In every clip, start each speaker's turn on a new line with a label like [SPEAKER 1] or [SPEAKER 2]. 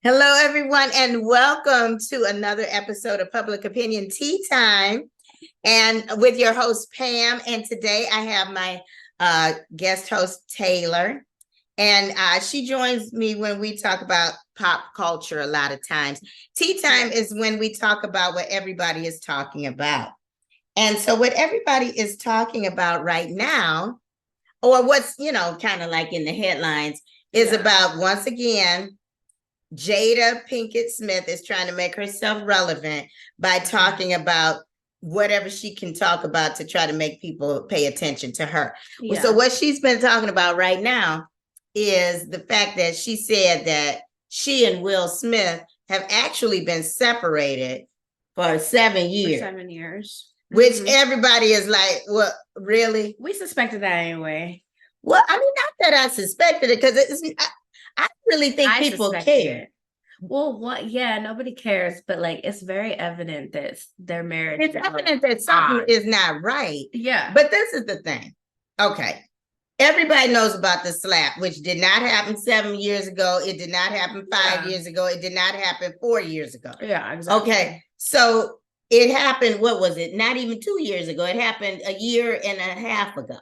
[SPEAKER 1] Hello, everyone, and welcome to another episode of Public Opinion Tea Time, and with your host Pam. And today I have my guest host Taylor, and she joins me when we talk about pop culture. A lot of times, tea time is when we talk about what everybody is talking about, and so what everybody is talking about right now, or what's kind of like in the headlines, is about, once again, Jada Pinkett Smith is trying to make herself relevant by talking about whatever she can talk about to try to make people pay attention to her. Yeah. So what she's been talking about right now is the fact that she said that she and Will Smith have actually been separated for 7 years.
[SPEAKER 2] For 7 years.
[SPEAKER 1] Which everybody is like, well, really?
[SPEAKER 2] We suspected that anyway.
[SPEAKER 1] Well, I mean, not that I suspected it, because it's... I really think people care.
[SPEAKER 2] It. Well, what? Yeah, nobody cares, but like it's very evident that their marriage.
[SPEAKER 1] It's evident that something is not right.
[SPEAKER 2] Yeah.
[SPEAKER 1] But this is the thing. Okay. Everybody knows about the slap, which did not happen 7 years ago. It did not happen 5 years ago. It did not happen 4 years ago.
[SPEAKER 2] Yeah, exactly.
[SPEAKER 1] Okay. So it happened, what was it? Not even 2 years ago. It happened a year and a half ago.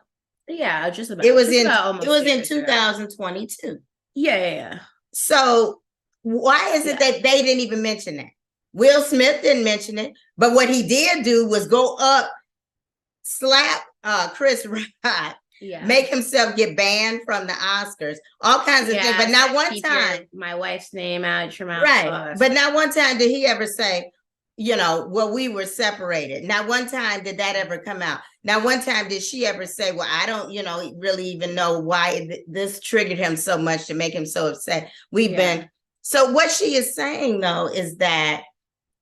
[SPEAKER 2] Yeah, just about.
[SPEAKER 1] It was in 2022.
[SPEAKER 2] Yeah.
[SPEAKER 1] So why is it that they didn't even mention that? Will Smith didn't mention it, but what he did do was go up, slap Chris Rock, make himself get banned from the Oscars, all kinds of things. But not one time,
[SPEAKER 2] my wife's name out your mouth.
[SPEAKER 1] Right. But not one time did he ever say, well, we were separated. Not one time did that ever come out. Not one time did she ever say, well, I don't, really even know why this triggered him so much to make him so upset. So what she is saying, though, is that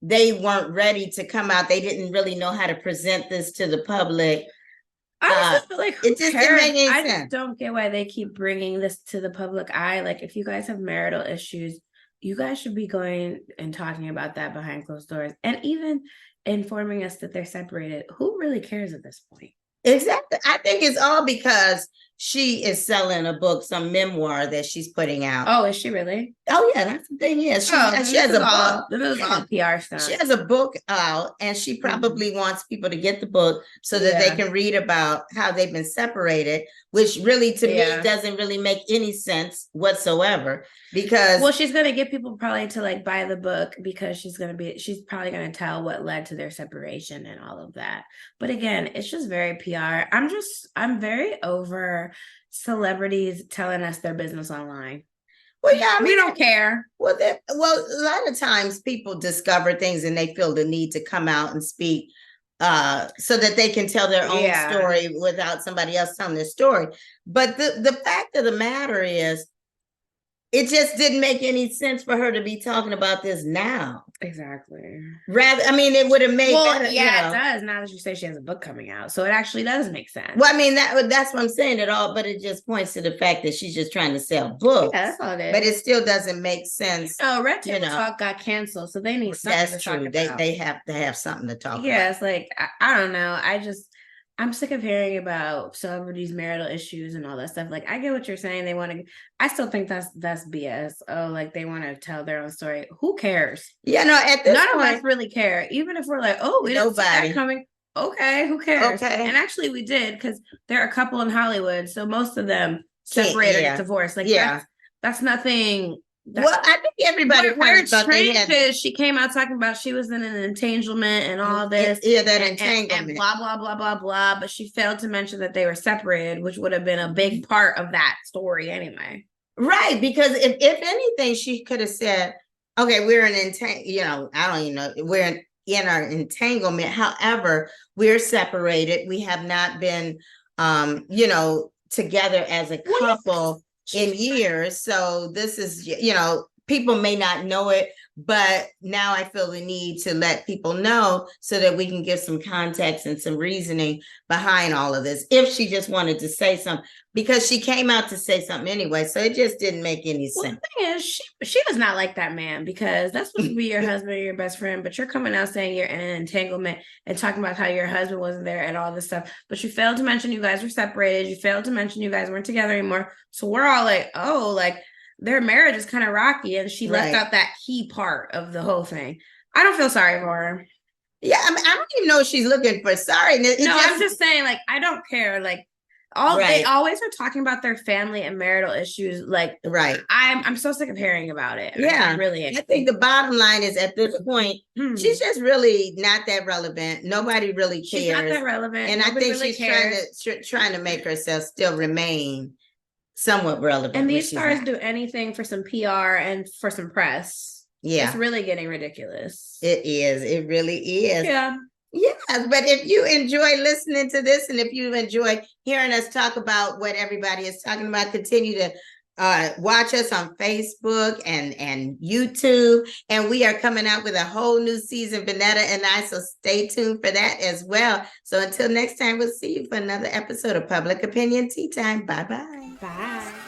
[SPEAKER 1] they weren't ready to come out. They didn't really know how to present this to the public.
[SPEAKER 2] I just feel like
[SPEAKER 1] it just didn't make any sense.
[SPEAKER 2] I just don't get why they keep bringing this to the public eye. Like, if you guys have marital issues, you guys should be going and talking about that behind closed doors, and even informing us that they're separated. Who really cares at this point?
[SPEAKER 1] Exactly. I think it's all because she is selling a book, some memoir that she's putting out.
[SPEAKER 2] Oh, is she really?
[SPEAKER 1] Oh, yeah, that's the thing. Yeah, she has a book.
[SPEAKER 2] This is all PR stuff.
[SPEAKER 1] She has a book out, and she probably wants people to get the book so that they can read about how they've been separated, which really, to me, doesn't really make any sense whatsoever. Because
[SPEAKER 2] she's going to get people probably to like buy the book because she's probably going to tell what led to their separation and all of that. But again, it's just very PR. I'm very over celebrities telling us their business online.
[SPEAKER 1] Well, yeah,
[SPEAKER 2] we don't care.
[SPEAKER 1] Well, a lot of times people discover things and they feel the need to come out and speak so that they can tell their own story without somebody else telling their story. But the fact of the matter is, it just didn't make any sense for her to be talking about this now.
[SPEAKER 2] Exactly.
[SPEAKER 1] Rather, I mean, it would have made better,
[SPEAKER 2] it does. Now that you say she has a book coming out, so it actually does make sense.
[SPEAKER 1] Well, I mean, that's what I'm saying at all, but it just points to the fact that she's just trying to sell books.
[SPEAKER 2] Yeah, that's all it is.
[SPEAKER 1] But it still doesn't make sense.
[SPEAKER 2] Oh, Red Table Talk got canceled, so they need something to talk about.
[SPEAKER 1] They have to have something to talk about.
[SPEAKER 2] Yeah, it's like, I don't know. I'm sick of hearing about celebrities' marital issues and all that stuff. Like, I get what you're saying. I still think that's BS. Oh, like they want to tell their own story. Who cares?
[SPEAKER 1] Yeah, no, at this
[SPEAKER 2] point,
[SPEAKER 1] none
[SPEAKER 2] of us really care. Even if we're like, oh, we didn't see that coming. Okay, who cares?
[SPEAKER 1] Okay.
[SPEAKER 2] And actually we did, because they're a couple in Hollywood. So most of them separated or get divorced. Like, that's nothing.
[SPEAKER 1] Well, I think everybody
[SPEAKER 2] where it's strange is she came out talking about she was in an entanglement and all this.
[SPEAKER 1] That entanglement.
[SPEAKER 2] And blah, blah, blah, blah, blah. But she failed to mention that they were separated, which would have been a big part of that story anyway.
[SPEAKER 1] Right. Because if anything, she could have said, okay, we're I don't even know, we're in our entanglement. However, we're separated. We have not been, together as a couple in years. So this is, people may not know it, but now I feel the need to let people know so that we can give some context and some reasoning behind all of this. If she just wanted to say something, because she came out to say something anyway, so it just didn't make any sense.
[SPEAKER 2] The thing is, she does not like that man, because that's supposed to be your husband or your best friend, but you're coming out saying you're in an entanglement and talking about how your husband wasn't there and all this stuff, but you failed to mention you guys were separated. You failed to mention you guys weren't together anymore. So we're all like, oh, like their marriage is kind of rocky, and she left out that key part of the whole thing. I don't feel sorry for her.
[SPEAKER 1] Yeah, I mean, I don't even know if she's looking for sorry.
[SPEAKER 2] I'm just saying, like, I don't care. Like, they always are talking about their family and marital issues. Like, I'm so sick of hearing about it.
[SPEAKER 1] Yeah, I think the bottom line is at this point, she's just really not that relevant. Nobody really cares.
[SPEAKER 2] She's not that relevant,
[SPEAKER 1] and
[SPEAKER 2] nobody
[SPEAKER 1] I think
[SPEAKER 2] really
[SPEAKER 1] she's trying to make herself still remain somewhat relevant.
[SPEAKER 2] And these stars do anything for some PR and for some press.
[SPEAKER 1] Yeah,
[SPEAKER 2] it's really getting ridiculous.
[SPEAKER 1] It is. It really is.
[SPEAKER 2] Yeah.
[SPEAKER 1] Yes, but if you enjoy listening to this, and if you enjoy hearing us talk about what everybody is talking about, continue to watch us on Facebook and YouTube. And we are coming out with a whole new season, Vanetta and I, so stay tuned for that as well. So until next time, we'll see you for another episode of Public Opinion Tea Time. Bye-bye.
[SPEAKER 2] Bye.